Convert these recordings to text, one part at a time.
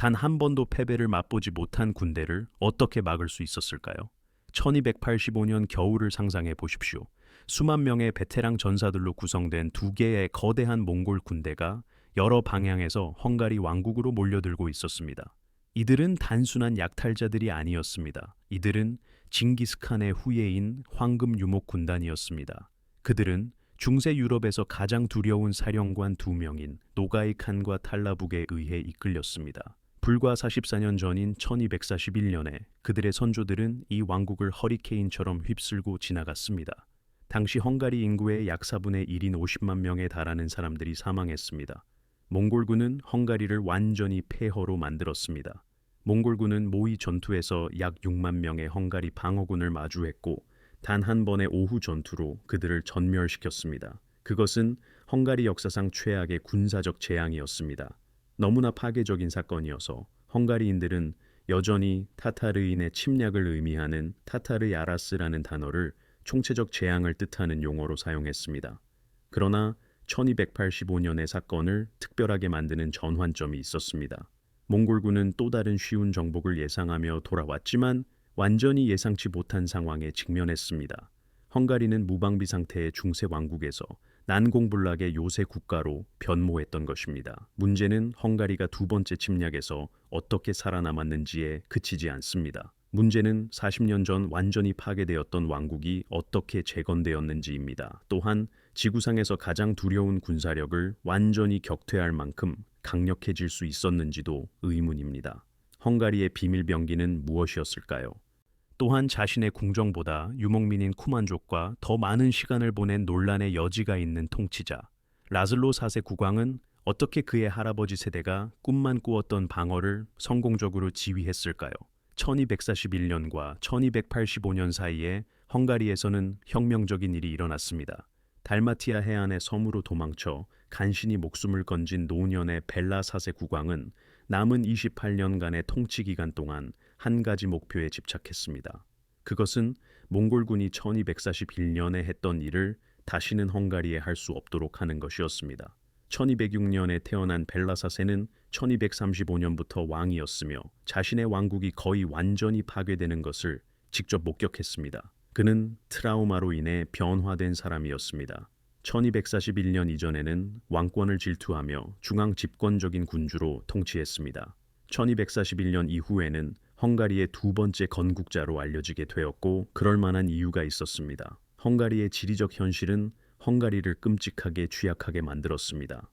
단 한 번도 패배를 맛보지 못한 군대를 어떻게 막을 수 있었을까요? 1285년 겨울을 상상해 보십시오. 수만 명의 베테랑 전사들로 구성된 두 개의 거대한 몽골 군대가 여러 방향에서 헝가리 왕국으로 몰려들고 있었습니다. 이들은 단순한 약탈자들이 아니었습니다. 이들은 징기스칸의 후예인 황금 유목 군단이었습니다. 그들은 중세 유럽에서 가장 두려운 사령관 두 명인 노가이 칸과 탈라북에 의해 이끌렸습니다. 불과 44년 전인 1241년에 그들의 선조들은 이 왕국을 허리케인처럼 휩쓸고 지나갔습니다. 당시 헝가리 인구의 약 4분의 1인 50만 명에 달하는 사람들이 사망했습니다. 몽골군은 헝가리를 완전히 폐허로 만들었습니다. 몽골군은 모의 전투에서 약 6만 명의 헝가리 방어군을 마주했고 단 한 번의 오후 전투로 그들을 전멸시켰습니다. 그것은 헝가리 역사상 최악의 군사적 재앙이었습니다. 너무나 파괴적인 사건이어서 헝가리인들은 여전히 타타르인의 침략을 의미하는 타타르 야라스라는 단어를 총체적 재앙을 뜻하는 용어로 사용했습니다. 그러나 1285년의 사건을 특별하게 만드는 전환점이 있었습니다. 몽골군은 또 다른 쉬운 정복을 예상하며 돌아왔지만 완전히 예상치 못한 상황에 직면했습니다. 헝가리는 무방비 상태의 중세 왕국에서 난공불락의 요새 국가로 변모했던 것입니다. 문제는 헝가리가 두 번째 침략에서 어떻게 살아남았는지에 그치지 않습니다. 문제는 40년 전 완전히 파괴되었던 왕국이 어떻게 재건되었는지입니다. 또한 지구상에서 가장 두려운 군사력을 완전히 격퇴할 만큼 강력해질 수 있었는지도 의문입니다. 헝가리의 비밀병기는 무엇이었을까요? 또한 자신의 궁정보다 유목민인 쿠만족과 더 많은 시간을 보낸 논란의 여지가 있는 통치자 라슬로 4세 국왕은 어떻게 그의 할아버지 세대가 꿈만 꾸었던 방어를 성공적으로 지휘했을까요? 1241년과 1285년 사이에 헝가리에서는 혁명적인 일이 일어났습니다. 달마티아 해안의 섬으로 도망쳐 간신히 목숨을 건진 노년의 벨라 4세 국왕은 남은 28년간의 통치 기간 동안 한 가지 목표에 집착했습니다. 그것은 몽골군이 1241년에 했던 일을 다시는 헝가리에 할 수 없도록 하는 것이었습니다. 1206년에 태어난 벨라 4세는 1235년부터 왕이었으며 자신의 왕국이 거의 완전히 파괴되는 것을 직접 목격했습니다. 그는 트라우마로 인해 변화된 사람이었습니다. 1241년 이전에는 왕권을 질투하며 중앙 집권적인 군주로 통치했습니다. 1241년 이후에는 헝가리의 두 번째 건국자로 알려지게 되었고 그럴 만한 이유가 있었습니다. 헝가리의 지리적 현실은 헝가리를 끔찍하게 취약하게 만들었습니다.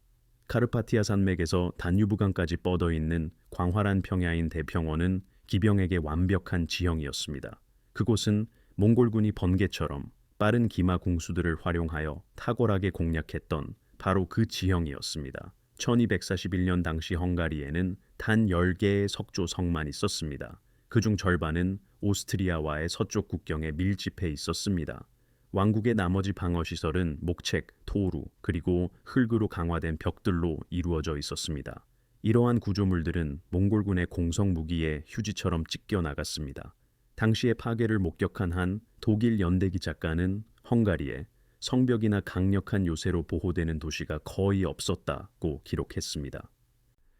카르파티아 산맥에서 다뉴브강까지 뻗어 있는 광활한 평야인 대평원은 기병에게 완벽한 지형이었습니다. 그곳은 몽골군이 번개처럼 빠른 기마 공수들을 활용하여 탁월하게 공략했던 바로 그 지형이었습니다. 1241년 당시 헝가리에는 단 10개의 석조 성만 있었습니다. 그중 절반은 오스트리아와의 서쪽 국경에 밀집해 있었습니다. 왕국의 나머지 방어시설은 목책, 토루, 그리고 흙으로 강화된 벽들로 이루어져 있었습니다. 이러한 구조물들은 몽골군의 공성 무기에 휴지처럼 찢겨 나갔습니다. 당시의 파괴를 목격한 한 독일 연대기 작가는 헝가리에 성벽이나 강력한 요새로 보호되는 도시가 거의 없었다고 기록했습니다.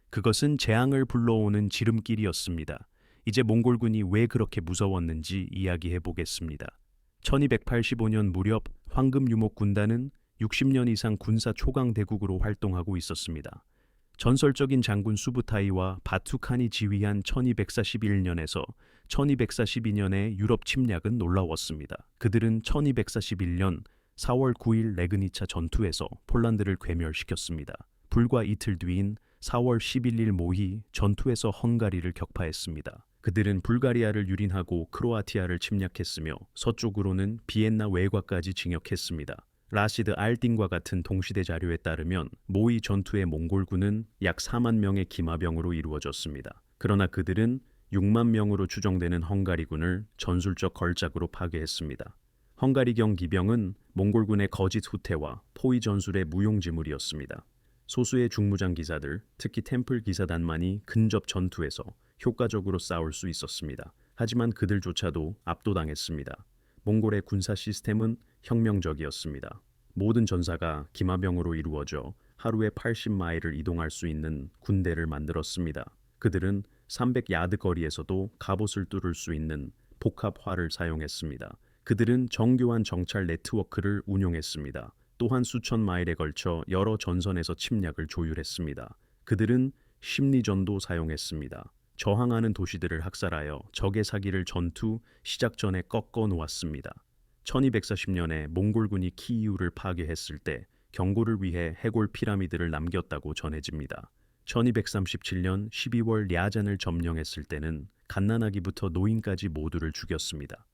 그것은 재앙을 불러오는 지름길이었습니다. 이제 몽골군이 왜 그렇게 무서웠는지 이야기해 보겠습니다. 1285년 무렵 황금유목 군단은 60년 이상 군사 초강 대국으로 활동하고 있었습니다. 전설적인 장군 수부타이와 바투칸이 지휘한 1241년에서 1242년의 유럽 침략은 놀라웠습니다. 그들은 1241년 4월 9일 레그니차 전투에서 폴란드를 괴멸시켰습니다. 불과 이틀 뒤인 4월 11일 모히 전투에서 헝가리를 격파했습니다. 그들은 불가리아를 유린하고 크로아티아를 침략했으며 서쪽으로는 비엔나 외곽까지 진격했습니다. 라시드 알띵과 같은 동시대 자료에 따르면 모의 전투의 몽골군은 약 4만 명의 기마병으로 이루어졌습니다. 그러나 그들은 6만 명으로 추정되는 헝가리군을 전술적 걸작으로 파괴했습니다. 헝가리경 기병은 몽골군의 거짓 후퇴와 포위 전술의 무용지물이었습니다. 소수의 중무장 기사들, 특히 템플 기사단만이 근접 전투에서 효과적으로 싸울 수 있었습니다. 하지만 그들조차도 압도당했습니다. 몽골의 군사 시스템은 혁명적이었습니다. 모든 전사가 기마병으로 이루어져 하루에 80마일을 이동할 수 있는 군대를 만들었습니다. 그들은 300야드 거리에서도 갑옷을 뚫을 수 있는 복합화를 사용했습니다. 그들은 정교한 정찰 네트워크를 운용했습니다. 또한 수천 마일에 걸쳐 여러 전선에서 침략을 조율했습니다. 그들은 심리전도 사용했습니다. 저항하는 도시들을 학살하여 적의 사기를 전투 시작 전에 꺾어 놓았습니다. 1240년에 몽골군이 키이우를 파괴했을 때 경고를 위해 해골 피라미드를 남겼다고 전해집니다. 1237년 12월 랴잔을 점령했을 때는 갓난아기부터 노인까지 모두를 죽였습니다.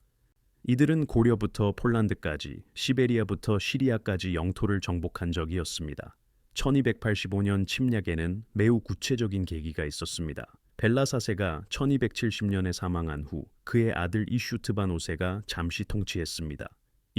이들은 고려부터 폴란드까지, 시베리아부터 시리아까지 영토를 정복한 적이었습니다. 1285년 침략에는 매우 구체적인 계기가 있었습니다. 벨라 4세가 1270년에 사망한 후 그의 아들 이슈트반 5세가 잠시 통치했습니다.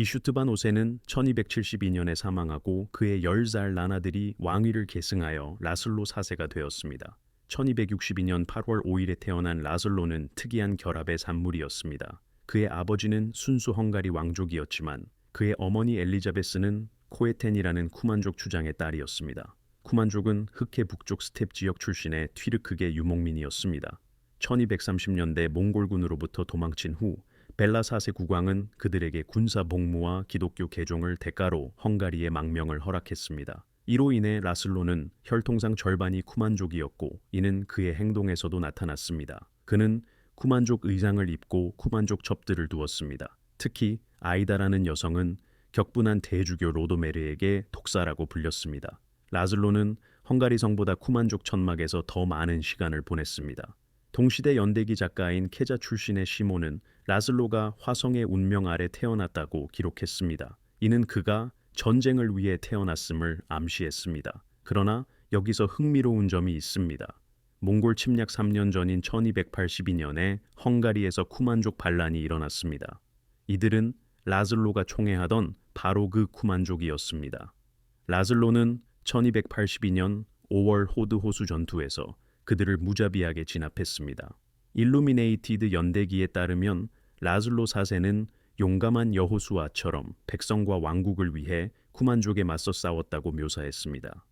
이슈트반 5세는 1272년에 사망하고 그의 10살 난아들이 왕위를 계승하여 라슬로 4세가 되었습니다. 1262년 8월 5일에 태어난 라슬로는 특이한 결합의 산물이었습니다. 그의 아버지는 순수 헝가리 왕족이었지만 그의 어머니 엘리자베스는 코에텐이라는 쿠만족 주장의 딸이었습니다. 쿠만족은 흑해 북쪽 스텝 지역 출신의 튀르크계 유목민이었습니다. 1230년대 몽골군으로부터 도망친 후 벨라 4세 국왕은 그들에게 군사 복무와 기독교 개종을 대가로 헝가리의 망명을 허락했습니다. 이로 인해 라슬로는 혈통상 절반이 쿠만족이었고 이는 그의 행동에서도 나타났습니다. 그는 쿠만족 의상을 입고 쿠만족 접들을 두었습니다. 특히 아이다라는 여성은 격분한 대주교 로도메르에게 독사라고 불렸습니다. 라슬로는 헝가리 성보다 쿠만족 천막에서 더 많은 시간을 보냈습니다. 동시대 연대기 작가인 케자 출신의 시몬은 라슬로가 화성의 운명 아래 태어났다고 기록했습니다. 이는 그가 전쟁을 위해 태어났음을 암시했습니다. 그러나 여기서 흥미로운 점이 있습니다. 몽골 침략 3년 전인 1282년에 헝가리에서 쿠만족 반란이 일어났습니다. 이들은 라슬로가 총애하던 바로 그 쿠만족이었습니다. 라슬로는 1282년 5월 호드 호수 전투에서 그들을 무자비하게 진압했습니다. 일루미네이티드 연대기에 따르면 라슬로 4세는 용감한 여호수아처럼 백성과 왕국을 위해 쿠만족에 맞서 싸웠다고 묘사했습니다.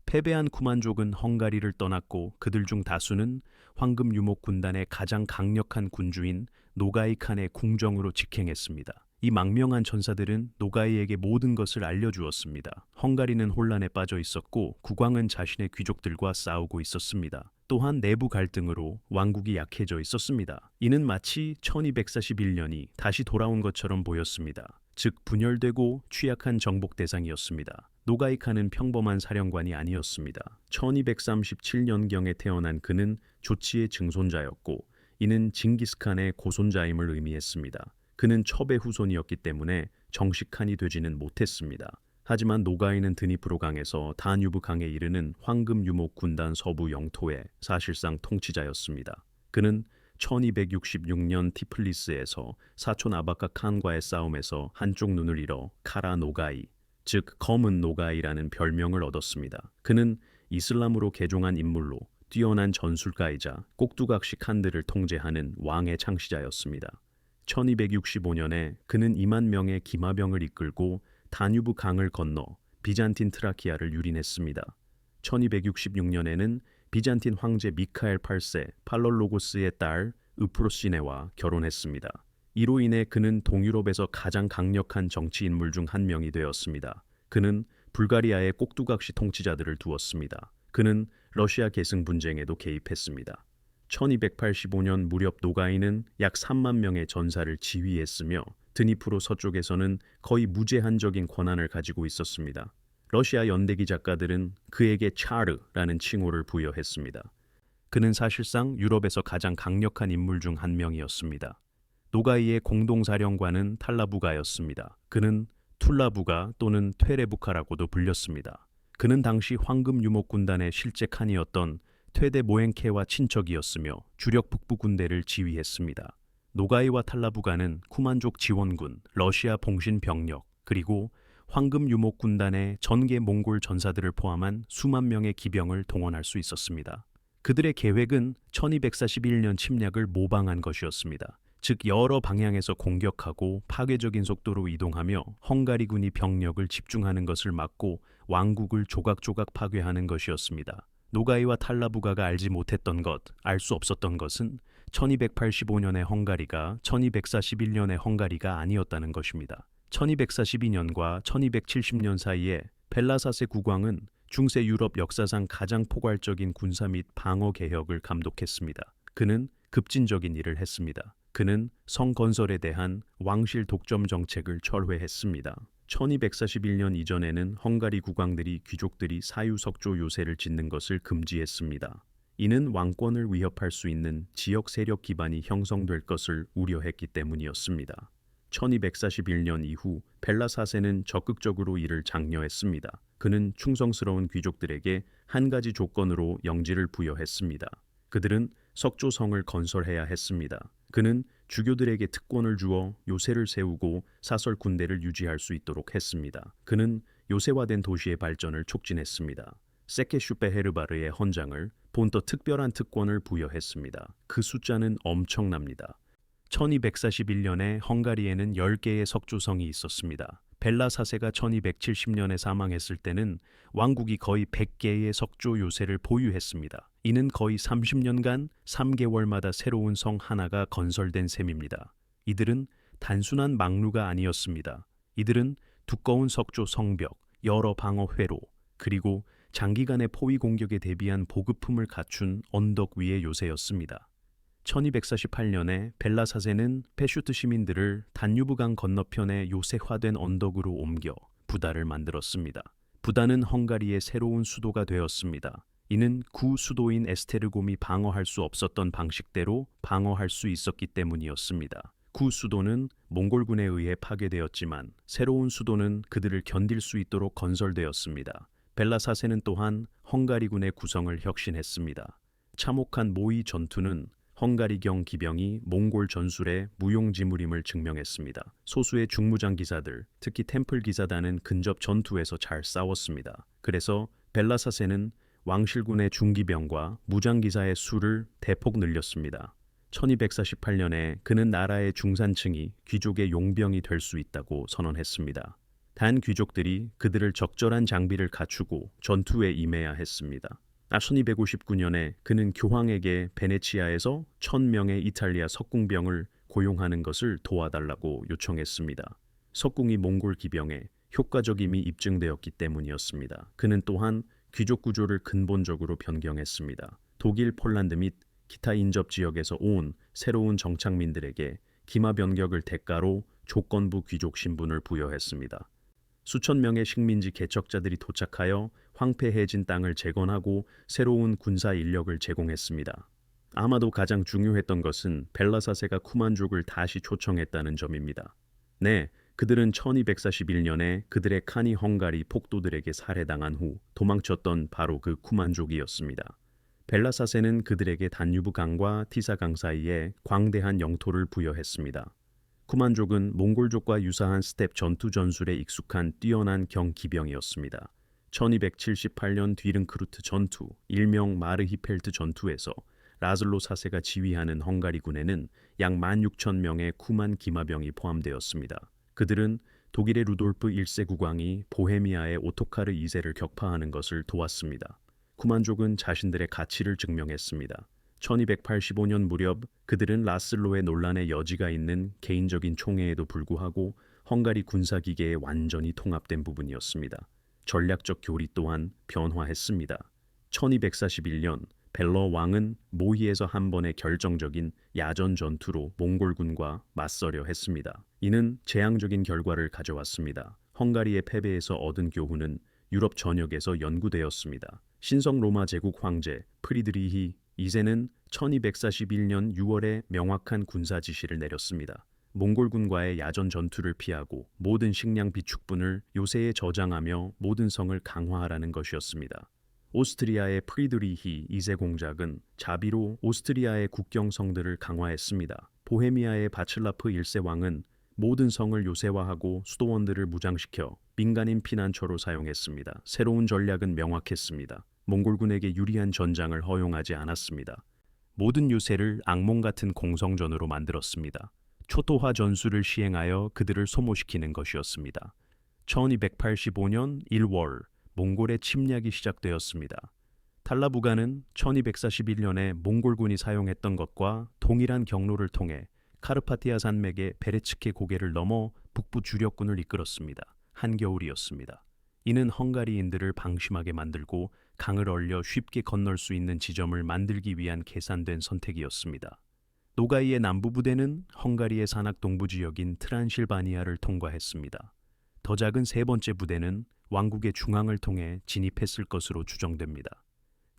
패배한 쿠만족은 헝가리를 떠났고 그들 중 다수는 황금 유목 군단의 가장 강력한 군주인 노가이 칸의 궁정으로 직행했습니다. 이 망명한 전사들은 노가이에게 모든 것을 알려주었습니다. 헝가리는 혼란에 빠져 있었고 국왕은 자신의 귀족들과 싸우고 있었습니다. 또한 내부 갈등으로 왕국이 약해져 있었습니다. 이는 마치 1241년이 다시 돌아온 것처럼 보였습니다. 즉 분열되고 취약한 정복 대상이었습니다. 노가이 칸은 평범한 사령관이 아니었습니다. 1237년경에 태어난 그는 조치의 증손자였고 이는 징기스칸의 고손자임을 의미했습니다. 그는 첩의 후손이었기 때문에 정식 칸이 되지는 못했습니다. 하지만 노가이는 드니프로 강에서 다뉴브 강에 이르는 황금 유목 군단 서부 영토의 사실상 통치자였습니다. 그는 1266년 티플리스에서 사촌 아바카 칸과의 싸움에서 한쪽 눈을 잃어 카라 노가이, 즉 검은 노가이라는 별명을 얻었습니다. 그는 이슬람으로 개종한 인물로 뛰어난 전술가이자 꼭두각시 칸들을 통제하는 왕의 창시자였습니다. 1265년에 그는 2만 명의 기마병을 이끌고 다뉴브 강을 건너 비잔틴 트라키아를 유린했습니다. 1266년에는 비잔틴 황제 미카엘 8세 팔롤로고스의 딸 으프로시네와 결혼했습니다. 이로 인해 그는 동유럽에서 가장 강력한 정치 인물 중 한 명이 되었습니다. 그는 불가리아의 꼭두각시 통치자들을 두었습니다. 그는 러시아 계승 분쟁에도 개입했습니다. 1285년 무렵 노가이는 약 3만 명의 전사를 지휘했으며 드니프로 서쪽에서는 거의 무제한적인 권한을 가지고 있었습니다. 러시아 연대기 작가들은 그에게 차르라는 칭호를 부여했습니다. 그는 사실상 유럽에서 가장 강력한 인물 중 한 명이었습니다. 노가이의 공동사령관은 탈라부가였습니다. 그는 툴라부가 또는 퇴레부카라고도 불렸습니다. 그는 당시 황금 유목 군단의 실제 칸이었던 퇴데 모엔케와 친척이었으며 주력 북부 군대를 지휘했습니다. 노가이와 탈라부가는 쿠만족 지원군, 러시아 봉신 병력, 그리고 황금 유목 군단의 전개 몽골 전사들을 포함한 수만 명의 기병을 동원할 수 있었습니다. 그들의 계획은 1241년 침략을 모방한 것이었습니다. 즉 여러 방향에서 공격하고 파괴적인 속도로 이동하며 헝가리군이 병력을 집중하는 것을 막고 왕국을 조각조각 파괴하는 것이었습니다. 노가이와 탈라부가가 알지 못했던 것, 알 수 없었던 것은 1285년의 헝가리가 1241년의 헝가리가 아니었다는 것입니다. 1242년과 1270년 사이에 벨라사세 국왕은 중세 유럽 역사상 가장 포괄적인 군사 및 방어 개혁을 감독했습니다. 그는 급진적인 일을 했습니다. 그는 성 건설에 대한 왕실 독점 정책을 철회했습니다. 1241년 이전에는 헝가리 국왕들이 귀족들이 사유석조 요새를 짓는 것을 금지했습니다. 이는 왕권을 위협할 수 있는 지역 세력 기반이 형성될 것을 우려했기 때문이었습니다. 1241년 이후 벨라 4세는 적극적으로 이를 장려했습니다. 그는 충성스러운 귀족들에게 한 가지 조건으로 영지를 부여했습니다. 그들은 석조성을 건설해야 했습니다. 그는 주교들에게 특권을 주어 요새를 세우고 사설 군대를 유지할 수 있도록 했습니다. 그는 요새화된 도시의 발전을 촉진했습니다. 세케슈페헤르바르의 헌장을 본떠 특별한 특권을 부여했습니다. 그 숫자는 엄청납니다. 1241년에 헝가리에는 10개의 석조성이 있었습니다. 벨라 4세가 1270년에 사망했을 때는 왕국이 거의 100개의 석조 요새를 보유했습니다. 이는 거의 30년간 3개월마다 새로운 성 하나가 건설된 셈입니다. 이들은 단순한 막루가 아니었습니다. 이들은 두꺼운 석조 성벽, 여러 방어 회로, 그리고 장기간의 포위 공격에 대비한 보급품을 갖춘 언덕 위의 요새였습니다. 1248년에 벨라 4세는 페슈트 시민들을 다뉴브강 건너편의 요새화된 언덕으로 옮겨 부다를 만들었습니다. 부다는 헝가리의 새로운 수도가 되었습니다. 이는 구 수도인 에스테르곰이 방어할 수 없었던 방식대로 방어할 수 있었기 때문이었습니다. 구 수도는 몽골군에 의해 파괴되었지만 새로운 수도는 그들을 견딜 수 있도록 건설되었습니다. 벨라 4세는 또한 헝가리군의 구성을 혁신했습니다. 참혹한 모이 전투는 헝가리경 기병이 몽골 전술의 무용지물임을 증명했습니다. 소수의 중무장 기사들, 특히 템플 기사단은 근접 전투에서 잘 싸웠습니다. 그래서 벨라 4세는 왕실군의 중기병과 무장기사의 수를 대폭 늘렸습니다. 1248년에 그는 나라의 중산층이 귀족의 용병이 될 수 있다고 선언했습니다. 단 귀족들이 그들을 적절한 장비를 갖추고 전투에 임해야 했습니다. 1259년에 그는 교황에게 베네치아에서 1000명의 이탈리아 석궁병을 고용하는 것을 도와달라고 요청했습니다. 석궁이 몽골 기병에 효과적임이 입증되었기 때문이었습니다. 그는 또한 귀족 구조를 근본적으로 변경했습니다. 독일, 폴란드 및 기타 인접 지역에서 온 새로운 정착민들에게 기마 변격을 대가로 조건부 귀족 신분을 부여했습니다. 수천 명의 식민지 개척자들이 도착하여 황폐해진 땅을 재건하고 새로운 군사 인력을 제공했습니다. 아마도 가장 중요했던 것은 벨라 4세가 쿠만족을 다시 초청했다는 점입니다. 네, 그들은 1241년에 그들의 카니 헝가리 폭도들에게 살해당한 후 도망쳤던 바로 그 쿠만족이었습니다. 벨라 4세는 그들에게 단유브 강과 티사 강 사이에 광대한 영토를 부여했습니다. 쿠만족은 몽골족과 유사한 스텝 전투 전술에 익숙한 뛰어난 경기병이었습니다. 1278년 뒤른크루트 전투, 일명 마르히펠트 전투에서 라슬로 4세가 지휘하는 헝가리군에는 약 16,000명의 쿠만 기마병이 포함되었습니다. 그들은 독일의 루돌프 1세 국왕이 보헤미아의 오토카르 2세를 격파하는 것을 도왔습니다. 쿠만족은 자신들의 가치를 증명했습니다. 1285년 무렵 그들은 라슬로의 논란의 여지가 있는 개인적인 총애에도 불구하고 헝가리 군사기계에 완전히 통합된 부분이었습니다. 전략적 교리 또한 변화했습니다. 1241년 벨러 왕은 모히에서 한 번의 결정적인 야전 전투로 몽골군과 맞서려 했습니다. 이는 재앙적인 결과를 가져왔습니다. 헝가리의 패배에서 얻은 교훈은 유럽 전역에서 연구되었습니다. 신성 로마 제국 황제 프리드리히 2세는 1241년 6월에 명확한 군사 지시를 내렸습니다. 몽골군과의 야전 전투를 피하고 모든 식량 비축분을 요새에 저장하며 모든 성을 강화하라는 것이었습니다. 오스트리아의 프리드리히 2세 공작은 자비로 오스트리아의 국경 성들을 강화했습니다. 보헤미아의 바칠라프 1세 왕은 모든 성을 요새화하고 수도원들을 무장시켜 민간인 피난처로 사용했습니다. 새로운 전략은 명확했습니다. 몽골군에게 유리한 전장을 허용하지 않았습니다. 모든 요새를 악몽 같은 공성전으로 만들었습니다. 초토화 전술을 시행하여 그들을 소모시키는 것이었습니다. 1285년 1월 몽골의 침략이 시작되었습니다. 탈라부가는 1241년에 몽골군이 사용했던 것과 동일한 경로를 통해 카르파티아 산맥의 베레츠케 고개를 넘어 북부 주력군을 이끌었습니다. 한겨울이었습니다. 이는 헝가리인들을 방심하게 만들고 강을 얼려 쉽게 건널 수 있는 지점을 만들기 위한 계산된 선택이었습니다. 노가이의 남부 부대는 헝가리의 산악 동부 지역인 트란실바니아를 통과했습니다. 더 작은 세 번째 부대는 왕국의 중앙을 통해 진입했을 것으로 추정됩니다.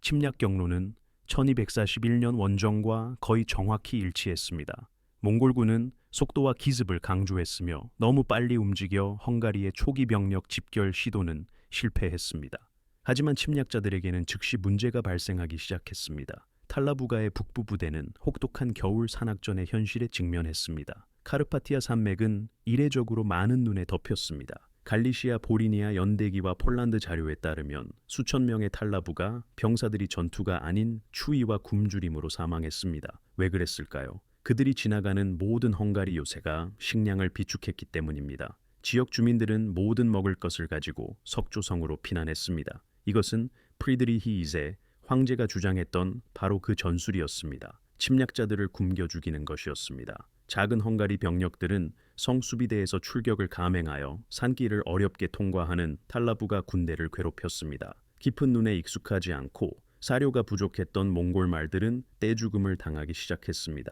침략 경로는 1241년 원정과 거의 정확히 일치했습니다. 몽골군은 속도와 기습을 강조했으며 너무 빨리 움직여 헝가리의 초기 병력 집결 시도는 실패했습니다. 하지만 침략자들에게는 즉시 문제가 발생하기 시작했습니다. 탈라부가의 북부 부대는 혹독한 겨울 산악전의 현실에 직면했습니다. 카르파티아 산맥은 이례적으로 많은 눈에 덮였습니다. 갈리시아 보리니아 연대기와 폴란드 자료에 따르면 수천 명의 탈라부가 병사들이 전투가 아닌 추위와 굶주림으로 사망했습니다. 왜 그랬을까요? 그들이 지나가는 모든 헝가리 요새가 식량을 비축했기 때문입니다. 지역 주민들은 모든 먹을 것을 가지고 석조성으로 피난했습니다. 이것은 프리드리히 2세 황제가 주장했던 바로 그 전술이었습니다. 침략자들을 굶겨 죽이는 것이었습니다. 작은 헝가리 병력들은 성수비대에서 출격을 감행하여 산길을 어렵게 통과하는 탈라부가 군대를 괴롭혔습니다. 깊은 눈에 익숙하지 않고 사료가 부족했던 몽골 말들은 떼죽음을 당하기 시작했습니다.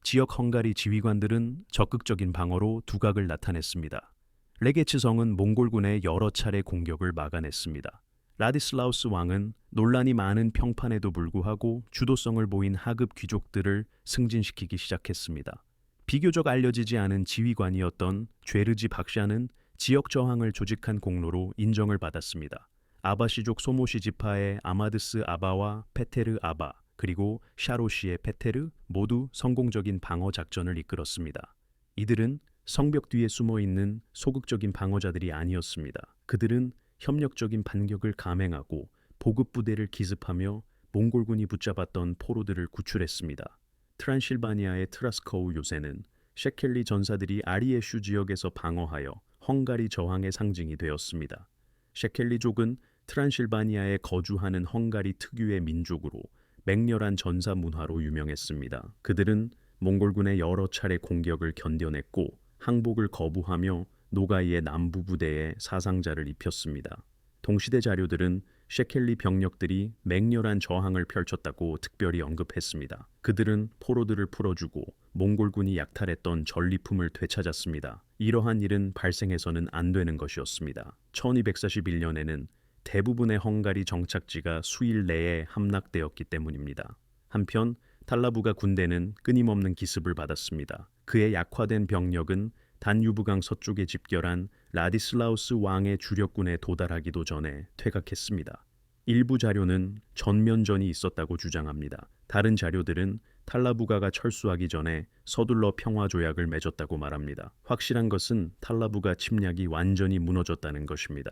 지역 헝가리 지휘관들은 적극적인 방어로 두각을 나타냈습니다. 레게츠성은 몽골군의 여러 차례 공격을 막아냈습니다. 라디슬라우스 왕은 논란이 많은 평판에도 불구하고 주도성을 보인 하급 귀족들을 승진시키기 시작했습니다. 비교적 알려지지 않은 지휘관이었던 죄르지 박샤는 지역 저항을 조직한 공로로 인정을 받았습니다. 아바시족 소모시 지파의 아마드스 아바와 페테르 아바, 그리고 샤로시의 페테르 모두 성공적인 방어 작전을 이끌었습니다. 이들은 성벽 뒤에 숨어 있는 소극적인 방어자들이 아니었습니다. 그들은 협력적인 반격을 감행하고 보급 부대를 기습하며 몽골군이 붙잡았던 포로들을 구출했습니다. 트란실바니아의 트라스코우 요새는 셰켈리 전사들이 아리에슈 지역에서 방어하여 헝가리 저항의 상징이 되었습니다. 셰켈리족은 트란실바니아에 거주하는 헝가리 특유의 민족으로 맹렬한 전사 문화로 유명했습니다. 그들은 몽골군의 여러 차례 공격을 견뎌냈고 항복을 거부하며 노가이의 남부 부대에 사상자를 입혔습니다. 동시대 자료들은 셰켈리 병력들이 맹렬한 저항을 펼쳤다고 특별히 언급했습니다. 그들은 포로들을 풀어주고 몽골군이 약탈했던 전리품을 되찾았습니다. 이러한 일은 발생해서는 안 되는 것이었습니다. 1241년에는 대부분의 헝가리 정착지가 수일 내에 함락되었기 때문입니다. 한편 탈라부가 군대는 끊임없는 기습을 받았습니다. 그의 약화된 병력은 단유브강 서쪽에 집결한 라디슬라우스 왕의 주력군에 도달하기도 전에 퇴각했습니다. 일부 자료는 전면전이 있었다고 주장합니다. 다른 자료들은 탈라부가가 철수하기 전에 서둘러 평화조약을 맺었다고 말합니다. 확실한 것은 탈라부가 침략이 완전히 무너졌다는 것입니다.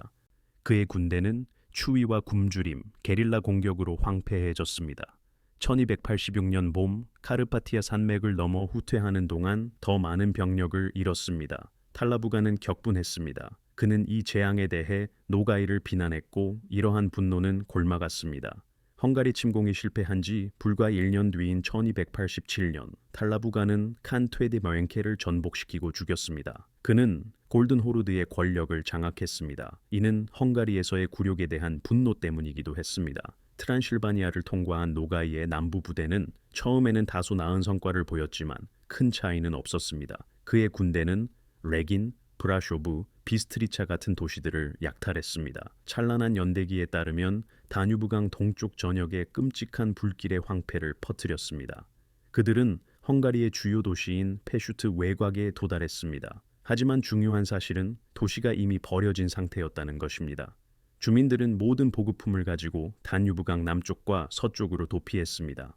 그의 군대는 추위와 굶주림, 게릴라 공격으로 황폐해졌습니다. 1286년 봄 카르파티아 산맥을 넘어 후퇴하는 동안 더 많은 병력을 잃었습니다. 탈라부가는 격분했습니다. 그는 이 재앙에 대해 노가이를 비난했고 이러한 분노는 골마갔습니다. 헝가리 침공이 실패한 지 불과 1년 뒤인 1287년 탈라부가는 칸 퇴데 머엔케를 전복시키고 죽였습니다. 그는 골든호르드의 권력을 장악했습니다. 이는 헝가리에서의 굴욕에 대한 분노 때문이기도 했습니다. 트란실바니아를 통과한 노가이의 남부 부대는 처음에는 다소 나은 성과를 보였지만 큰 차이는 없었습니다. 그의 군대는 레긴, 브라쇼브, 비스트리차 같은 도시들을 약탈했습니다. 찬란한 연대기에 따르면 다뉴브강 동쪽 전역에 끔찍한 불길의 황폐를 퍼뜨렸습니다. 그들은 헝가리의 주요 도시인 페슈트 외곽에 도달했습니다. 하지만 중요한 사실은 도시가 이미 버려진 상태였다는 것입니다. 주민들은 모든 보급품을 가지고 다뉴브강 남쪽과 서쪽으로 도피했습니다.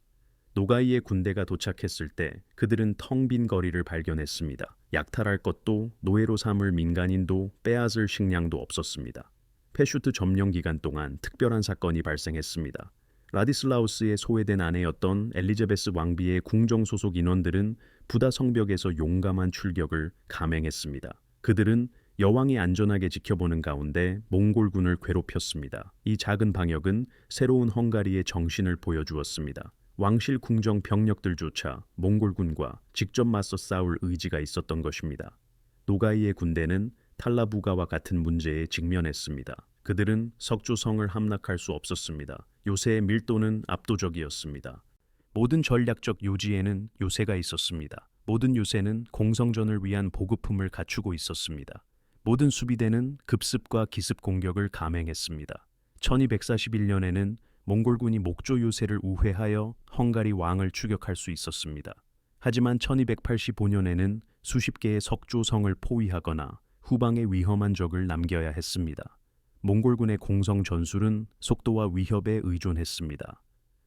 노가이의 군대가 도착했을 때 그들은 텅 빈 거리를 발견했습니다. 약탈할 것도 노예로 삼을 민간인도 빼앗을 식량도 없었습니다. 페슈트 점령 기간 동안 특별한 사건이 발생했습니다. 라디슬라우스의 소외된 아내였던 엘리자베스 왕비의 궁정 소속 인원들은 부다 성벽에서 용감한 출격을 감행했습니다. 그들은 여왕이 안전하게 지켜보는 가운데 몽골군을 괴롭혔습니다. 이 작은 방역은 새로운 헝가리의 정신을 보여주었습니다. 왕실 궁정 병력들조차 몽골군과 직접 맞서 싸울 의지가 있었던 것입니다. 노가이의 군대는 탈라부가와 같은 문제에 직면했습니다. 그들은 석조성을 함락할 수 없었습니다. 요새의 밀도는 압도적이었습니다. 모든 전략적 요지에는 요새가 있었습니다. 모든 요새는 공성전을 위한 보급품을 갖추고 있었습니다. 모든 수비대는 급습과 기습 공격을 감행했습니다. 1241년에는 몽골군이 목조 요새를 우회하여 헝가리 왕을 추격할 수 있었습니다. 하지만 1285년에는 수십 개의 석조성을 포위하거나 후방에 위험한 적을 남겨야 했습니다. 몽골군의 공성 전술은 속도와 위협에 의존했습니다.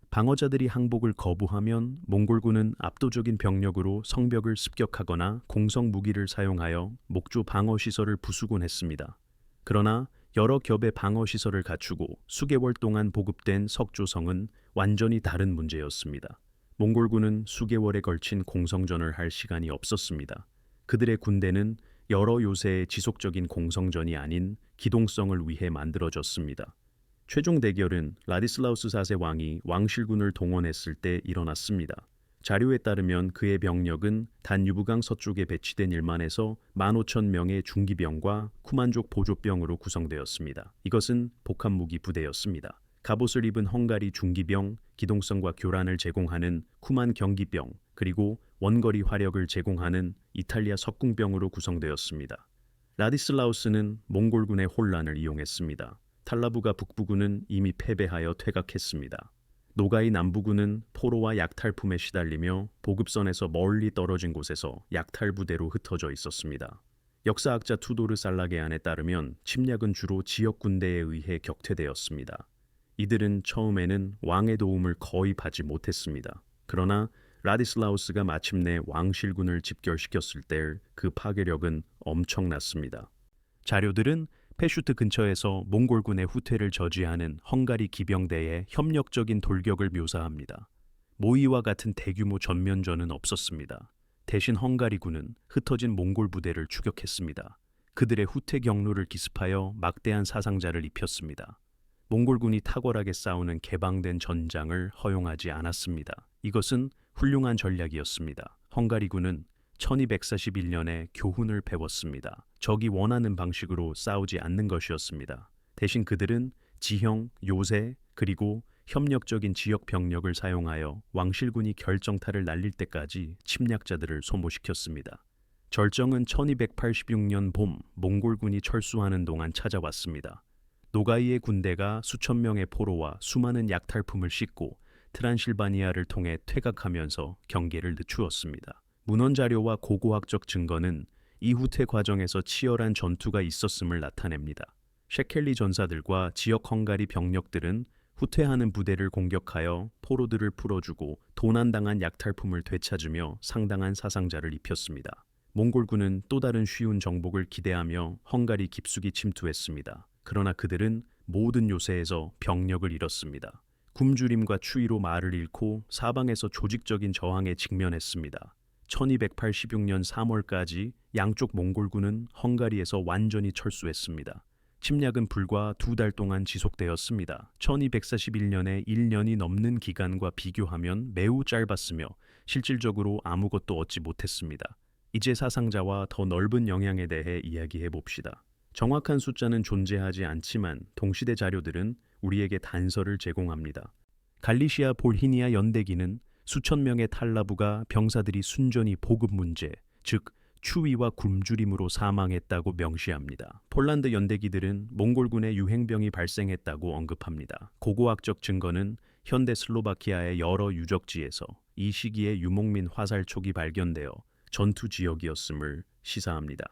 방어자들이 항복을 거부하면 몽골군은 압도적인 병력으로 성벽을 습격하거나 공성 무기를 사용하여 목조 방어 시설을 부수곤 했습니다. 그러나 여러 겹의 방어 시설을 갖추고 수개월 동안 보급된 석조성은 완전히 다른 문제였습니다. 몽골군은 수개월에 걸친 공성전을 할 시간이 없었습니다. 그들의 군대는 여러 요새의 지속적인 공성전이 아닌 기동성을 위해 만들어졌습니다. 최종 대결은 라디슬라우스 4세 왕이 왕실군을 동원했을 때 일어났습니다. 자료에 따르면 그의 병력은 단유부강 서쪽에 배치된 1만에서 15,000명의 중기병과 쿠만족 보조병으로 구성되었습니다. 이것은 복합무기 부대였습니다. 갑옷을 입은 헝가리 중기병, 기동성과 교란을 제공하는 쿠만 경기병, 그리고 원거리 화력을 제공하는 이탈리아 석궁병으로 구성되었습니다. 라디슬라우스는 몽골군의 혼란을 이용했습니다. 탈라부가 북부군은 이미 패배하여 퇴각했습니다. 노가이 남부군은 포로와 약탈품에 시달리며 보급선에서 멀리 떨어진 곳에서 약탈부대로 흩어져 있었습니다. 역사학자 투도르 살라게안에 따르면 침략은 주로 지역 군대에 의해 격퇴되었습니다. 이들은 처음에는 왕의 도움을 거의 받지 못했습니다. 그러나 라디슬라우스가 마침내 왕실군을 집결시켰을 때 그 파괴력은 엄청났습니다. 자료들은 페슈트 근처에서 몽골군의 후퇴를 저지하는 헝가리 기병대의 협력적인 돌격을 묘사합니다. 모이와 같은 대규모 전면전은 없었습니다. 대신 헝가리군은 흩어진 몽골 부대를 추격했습니다. 그들의 후퇴 경로를 기습하여 막대한 사상자를 입혔습니다. 몽골군이 탁월하게 싸우는 개방된 전장을 허용하지 않았습니다. 이것은 훌륭한 전략이었습니다. 헝가리군은 1241년에 교훈을 배웠습니다. 적이 원하는 방식으로 싸우지 않는 것이었습니다. 대신 그들은 지형, 요새, 그리고 협력적인 지역 병력을 사용하여 왕실군이 결정타를 날릴 때까지 침략자들을 소모시켰습니다. 절정은 1286년 봄 몽골군이 철수하는 동안 찾아왔습니다. 노가이의 군대가 수천 명의 포로와 수많은 약탈품을 싣고 트란실바니아를 통해 퇴각하면서 경계를 늦추었습니다. 문헌 자료와 고고학적 증거는 이 후퇴 과정에서 치열한 전투가 있었음을 나타냅니다. 셰켈리 전사들과 지역 헝가리 병력들은 후퇴하는 부대를 공격하여 포로들을 풀어주고 도난당한 약탈품을 되찾으며 상당한 사상자를 입혔습니다. 몽골군은 또 다른 쉬운 정복을 기대하며 헝가리 깊숙이 침투했습니다. 그러나 그들은 모든 요새에서 병력을 잃었습니다. 굶주림과 추위로 말을 잃고 사방에서 조직적인 저항에 직면했습니다. 1286년 3월까지 양쪽 몽골군은 헝가리에서 완전히 철수했습니다. 침략은 불과 2달 동안 지속되었습니다. 1241년에 1년이 넘는 기간과 비교하면 매우 짧았으며 실질적으로 아무것도 얻지 못했습니다. 이제 사상자와 더 넓은 영향에 대해 이야기해 봅시다. 정확한 숫자는 존재하지 않지만 동시대 자료들은 우리에게 단서를 제공합니다. 갈리시아 볼히니아 연대기는 수천 명의 탈라부가 병사들이 순전히 보급 문제, 즉 추위와 굶주림으로 사망했다고 명시합니다. 폴란드 연대기들은 몽골군의 유행병이 발생했다고 언급합니다. 고고학적 증거는 현대 슬로바키아의 여러 유적지에서 이 시기에 유목민 화살촉이 발견되어 전투 지역이었음을 시사합니다.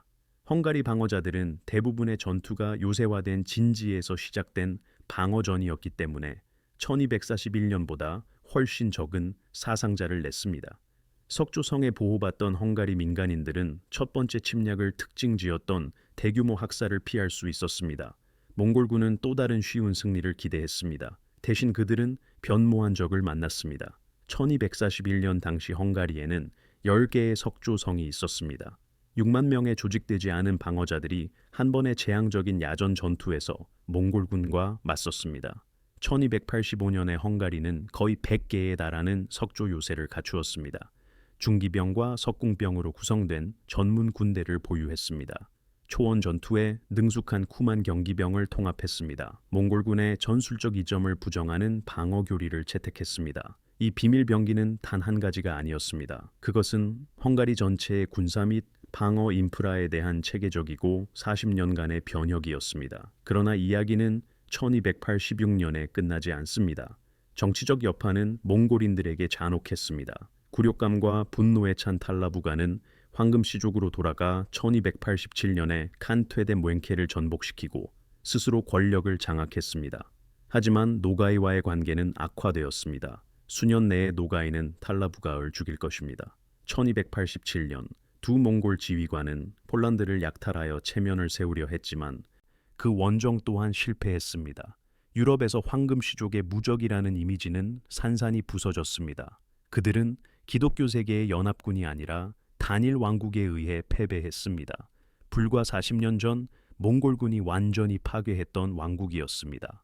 헝가리 방어자들은 대부분의 전투가 요새화된 진지에서 시작된 방어전이었기 때문에 1241년보다 훨씬 적은 사상자를 냈습니다. 석조성에 보호받던 헝가리 민간인들은 첫 번째 침략을 특징지었던 대규모 학살을 피할 수 있었습니다. 몽골군은 또 다른 쉬운 승리를 기대했습니다. 대신 그들은 변모한 적을 만났습니다. 1241년 당시 헝가리에는 10개의 석조성이 있었습니다. 6만 명의 조직되지 않은 방어자들이 한 번의 재앙적인 야전 전투에서 몽골군과 맞섰습니다. 1285년에 헝가리는 거의 100개에 달하는 석조 요새를 갖추었습니다. 중기병과 석궁병으로 구성된 전문 군대를 보유했습니다. 초원 전투에 능숙한 쿠만 경기병을 통합했습니다. 몽골군의 전술적 이점을 부정하는 방어 교리를 채택했습니다. 이 비밀 병기는 단 한 가지가 아니었습니다. 그것은 헝가리 전체의 군사 및 방어 인프라에 대한 체계적이고 40년간의 변혁이었습니다. 그러나 이야기는 1286년에 끝나지 않습니다. 정치적 여파는 몽골인들에게 잔혹했습니다. 굴욕감과 분노에 찬 탈라부가는 황금시족으로 돌아가 1287년에 칸퇴데 몽케를 전복시키고 스스로 권력을 장악했습니다. 하지만 노가이와의 관계는 악화되었습니다. 수년 내에 노가이는 탈라부가를 죽일 것입니다. 1287년 두 몽골 지휘관은 폴란드를 약탈하여 체면을 세우려 했지만 그 원정 또한 실패했습니다. 유럽에서 황금시족의 무적이라는 이미지는 산산이 부서졌습니다. 그들은 기독교 세계의 연합군이 아니라 단일 왕국에 의해 패배했습니다. 불과 40년 전 몽골군이 완전히 파괴했던 왕국이었습니다.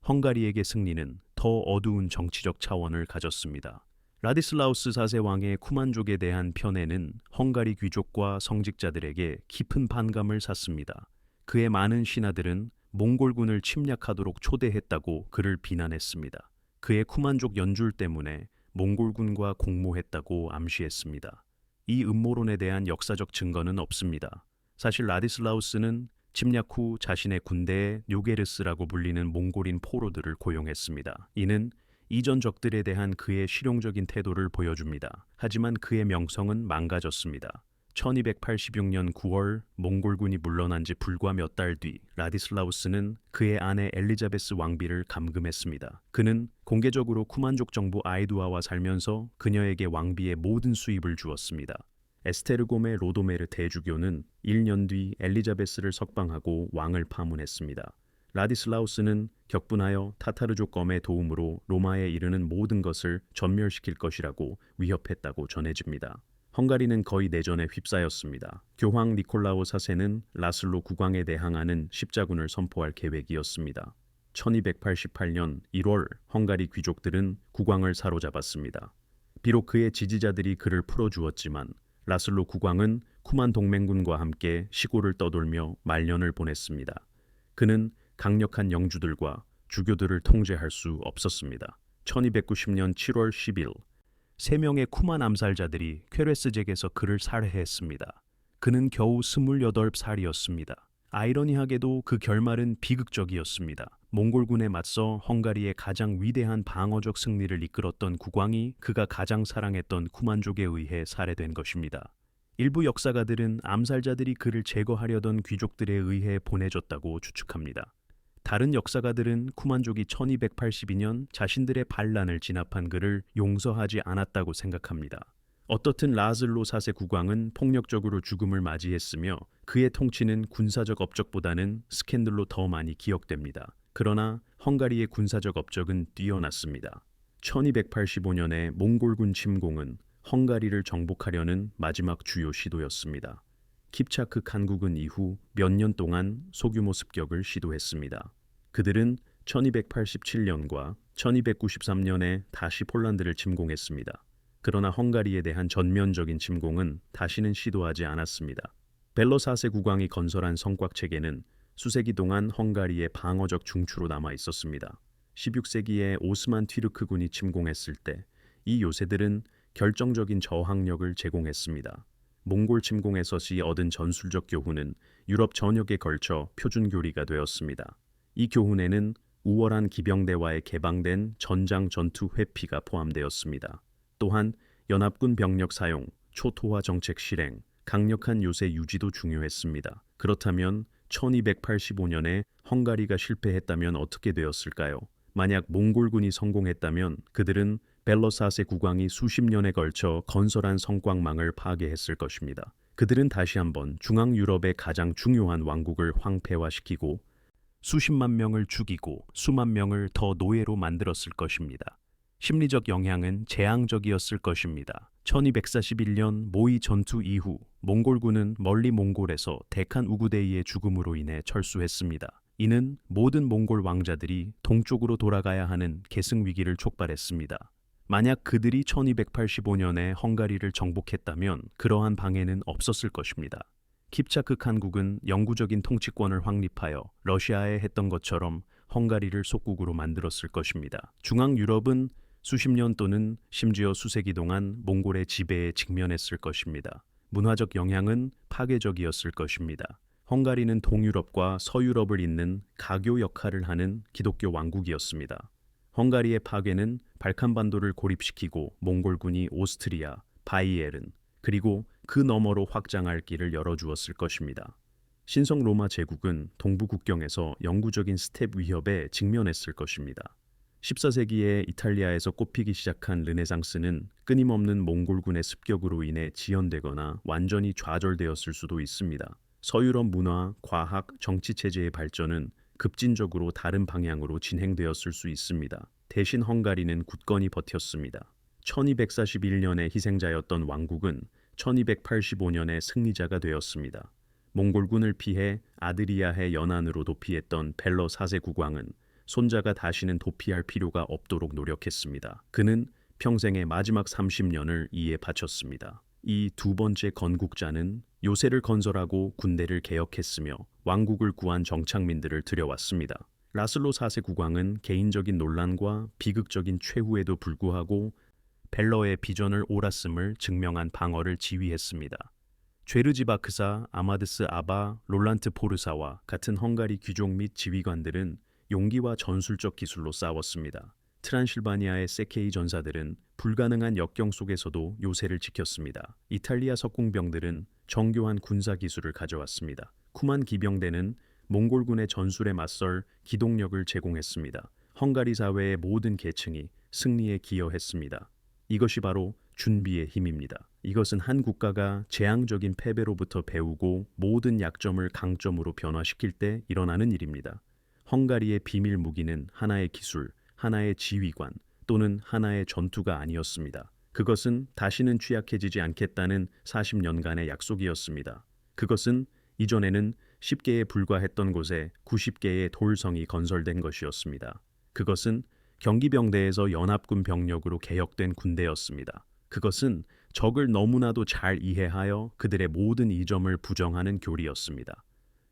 헝가리에게 승리는 더 어두운 정치적 차원을 가졌습니다. 라디슬라우스 4세 왕의 쿠만족에 대한 편애는 헝가리 귀족과 성직자들에게 깊은 반감을 샀습니다. 그의 많은 신하들은 몽골군을 침략하도록 초대했다고 그를 비난했습니다. 그의 쿠만족 연줄 때문에 몽골군과 공모했다고 암시했습니다. 이 음모론에 대한 역사적 증거는 없습니다. 사실 라디슬라우스는 침략 후 자신의 군대에 요게르스라고 불리는 몽골인 포로들을 고용했습니다. 이는 이전 적들에 대한 그의 실용적인 태도를 보여줍니다. 하지만 그의 명성은 망가졌습니다. 1286년 9월 몽골군이 물러난 지 불과 몇 달 뒤 라디슬라우스는 그의 아내 엘리자베스 왕비를 감금했습니다. 그는 공개적으로 쿠만족 정부 아이두아와 살면서 그녀에게 왕비의 모든 수입을 주었습니다. 에스테르곰의 로도메르 대주교는 1년 뒤 엘리자베스를 석방하고 왕을 파문했습니다. 라디슬라우스는 격분하여 타타르족 검의 도움으로 로마에 이르는 모든 것을 전멸시킬 것이라고 위협했다고 전해집니다. 헝가리는 거의 내전에 휩싸였습니다. 교황 니콜라오 4세는 라슬로 국왕에 대항하는 십자군을 선포할 계획이었습니다. 1288년 1월 헝가리 귀족들은 국왕을 사로잡았습니다. 비록 그의 지지자들이 그를 풀어주었지만 라슬로 국왕은 쿠만 동맹군과 함께 시골을 떠돌며 말년을 보냈습니다. 그는 강력한 영주들과 주교들을 통제할 수 없었습니다. 1290년 7월 10일 3명의 쿠만 암살자들이 퀘레스잭에서 그를 살해했습니다. 그는 겨우 28살이었습니다. 아이러니하게도 그 결말은 비극적이었습니다. 몽골군에 맞서 헝가리의 가장 위대한 방어적 승리를 이끌었던 국왕이 그가 가장 사랑했던 쿠만족에 의해 살해된 것입니다. 일부 역사가들은 암살자들이 그를 제거하려던 귀족들에 의해 보내졌다고 추측합니다. 다른 역사가들은 쿠만족이 1282년 자신들의 반란을 진압한 그를 용서하지 않았다고 생각합니다. 어떻든 라슬로 4세 국왕은 폭력적으로 죽음을 맞이했으며 그의 통치는 군사적 업적보다는 스캔들로 더 많이 기억됩니다. 그러나 헝가리의 군사적 업적은 뛰어났습니다. 1285년의 몽골군 침공은 헝가리를 정복하려는 마지막 주요 시도였습니다. 킵차크 칸국은 이후 몇 년 동안 소규모 습격을 시도했습니다. 그들은 1287년과 1293년에 다시 폴란드를 침공했습니다. 그러나 헝가리에 대한 전면적인 침공은 다시는 시도하지 않았습니다. 벨로 4세 국왕이 건설한 성곽체계는 수세기 동안 헝가리의 방어적 중추로 남아 있었습니다. 16세기에 오스만 튀르크군이 침공했을 때 이 요새들은 결정적인 저항력을 제공했습니다. 몽골 침공에서 얻은 전술적 교훈은 유럽 전역에 걸쳐 표준 교리가 되었습니다. 이 교훈에는 우월한 기병대와의 개방된 전장 전투 회피가 포함되었습니다. 또한 연합군 병력 사용, 초토화 정책 실행, 강력한 요새 유지도 중요했습니다. 그렇다면 1285년에 헝가리가 실패했다면 어떻게 되었을까요? 만약 몽골군이 성공했다면 그들은 벨로 4세 국왕이 수십 년에 걸쳐 건설한 성곽망을 파괴했을 것입니다. 그들은 다시 한번 중앙 유럽의 가장 중요한 왕국을 황폐화시키고 수십만 명을 죽이고 수만 명을 더 노예로 만들었을 것입니다. 심리적 영향은 재앙적이었을 것입니다. 1241년 모이 전투 이후 몽골군은 멀리 몽골에서 데칸 우구데이의 죽음으로 인해 철수했습니다. 이는 모든 몽골 왕자들이 동쪽으로 돌아가야 하는 계승 위기를 촉발했습니다. 만약 그들이 1285년에 헝가리를 정복했다면 그러한 방해는 없었을 것입니다. 킵차크 칸국은 영구적인 통치권을 확립하여 러시아에 했던 것처럼 헝가리를 속국으로 만들었을 것입니다. 중앙 유럽은 수십 년 또는 심지어 수세기 동안 몽골의 지배에 직면했을 것입니다. 문화적 영향은 파괴적이었을 것입니다. 헝가리는 동유럽과 서유럽을 잇는 가교 역할을 하는 기독교 왕국이었습니다. 헝가리의 파괴는 발칸반도를 고립시키고 몽골군이 오스트리아, 바이에른, 그리고 그 너머로 확장할 길을 열어주었을 것입니다. 신성 로마 제국은 동부 국경에서 영구적인 스텝 위협에 직면했을 것입니다. 14세기에 이탈리아에서 꽃피기 시작한 르네상스는 끊임없는 몽골군의 습격으로 인해 지연되거나 완전히 좌절되었을 수도 있습니다. 서유럽 문화, 과학, 정치 체제의 발전은 급진적으로 다른 방향으로 진행되었을 수 있습니다. 대신 헝가리는 굳건히 버텼습니다. 1241년의 희생자였던 왕국은 1285년의 승리자가 되었습니다. 몽골군을 피해 아드리아해 연안으로 도피했던 벨러 4세 국왕은 손자가 다시는 도피할 필요가 없도록 노력했습니다. 그는 평생의 마지막 30년을 이에 바쳤습니다. 이 두 번째 건국자는 요새를 건설하고 군대를 개혁했으며 왕국을 구한 정착민들을 들여왔습니다. 라슬로 4세 국왕은 개인적인 논란과 비극적인 최후에도 불구하고 벨러의 비전을 옳았음을 증명한 방어를 지휘했습니다. 죄르지 바크사, 아마드스 아바, 롤란트 포르사와 같은 헝가리 귀족 및 지휘관들은 용기와 전술적 기술로 싸웠습니다. 트란실바니아의 세케이 전사들은 불가능한 역경 속에서도 요새를 지켰습니다. 이탈리아 석궁병들은 정교한 군사 기술을 가져왔습니다. 쿠만 기병대는 몽골군의 전술에 맞설 기동력을 제공했습니다. 헝가리 사회의 모든 계층이 승리에 기여했습니다. 이것이 바로 준비의 힘입니다. 이것은 한 국가가 재앙적인 패배로부터 배우고 모든 약점을 강점으로 변화시킬 때 일어나는 일입니다. 헝가리의 비밀 무기는 하나의 기술, 하나의 지휘관 또는 하나의 전투가 아니었습니다. 그것은 다시는 취약해지지 않겠다는 40년간의 약속이었습니다. 그것은 이전에는 10개에 불과했던 곳에 90개의 돌성이 건설된 것이었습니다. 그것은 경기병대에서 연합군 병력으로 개혁된 군대였습니다. 그것은 적을 너무나도 잘 이해하여 그들의 모든 이점을 부정하는 교리였습니다.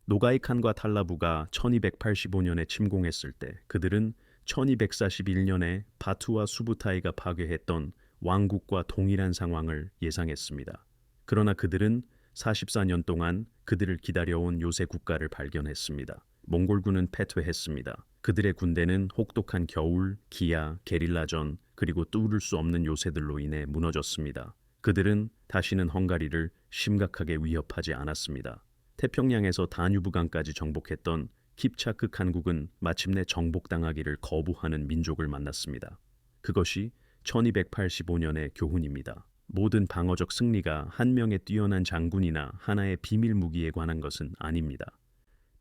노가이 칸과 탈라부가 1285년에 침공했을 때 그들은 1241년에 바투와 수부타이가 파괴했던 왕국과 동일한 상황을 예상했습니다. 그러나 그들은 44년 동안 그들을 기다려온 요새 국가를 발견했습니다. 몽골군은 패퇴했습니다. 그들의 군대는 혹독한 겨울, 기아, 게릴라전, 그리고 뚫을 수 없는 요새들로 인해 무너졌습니다. 그들은 다시는 헝가리를 심각하게 위협하지 않았습니다. 태평양에서 다뉴브강까지 정복했던 킵차크 칸국은 마침내 정복당하기를 거부하는 민족을 만났습니다. 그것이 1285년의 교훈입니다. 모든 방어적 승리가 한 명의 뛰어난 장군이나 하나의 비밀 무기에 관한 것은 아닙니다.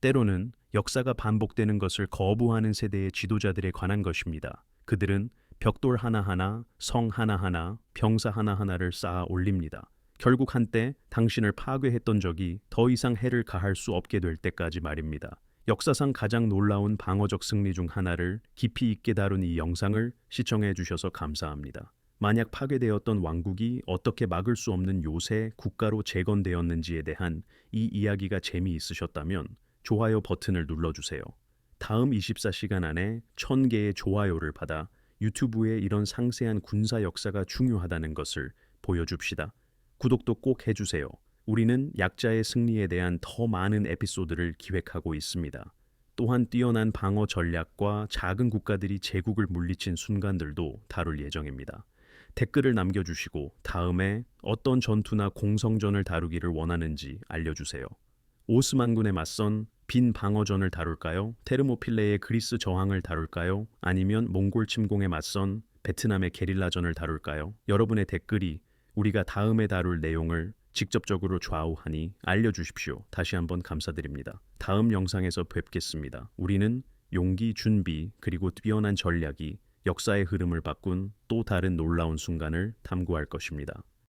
때로는 역사가 반복되는 것을 거부하는 세대의 지도자들에 관한 것입니다. 그들은 벽돌 하나하나, 성 하나하나, 병사 하나하나를 쌓아 올립니다. 결국 한때 당신을 파괴했던 적이 더 이상 해를 가할 수 없게 될 때까지 말입니다. 역사상 가장 놀라운 방어적 승리 중 하나를 깊이 있게 다룬 이 영상을 시청해 주셔서 감사합니다. 만약 파괴되었던 왕국이 어떻게 막을 수 없는 요새 국가로 재건되었는지에 대한 이 이야기가 재미있으셨다면 좋아요 버튼을 눌러주세요. 다음 24시간 안에 1000개의 좋아요를 받아 유튜브에 이런 상세한 군사 역사가 중요하다는 것을 보여줍시다. 구독도 꼭 해주세요. 우리는 약자의 승리에 대한 더 많은 에피소드를 기획하고 있습니다. 또한 뛰어난 방어 전략과 작은 국가들이 제국을 물리친 순간들도 다룰 예정입니다. 댓글을 남겨주시고 다음에 어떤 전투나 공성전을 다루기를 원하는지 알려주세요. 오스만군에 맞선 빈 방어전을 다룰까요? 테르모필레의 그리스 저항을 다룰까요? 아니면 몽골 침공에 맞선 베트남의 게릴라전을 다룰까요? 여러분의 댓글이 우리가 다음에 다룰 내용을 직접적으로 좌우하니 알려주십시오. 다시 한번 감사드립니다. 다음 영상에서 뵙겠습니다. 우리는 용기, 준비, 그리고 뛰어난 전략이 역사의 흐름을 바꾼 또 다른 놀라운 순간을 탐구할 것입니다.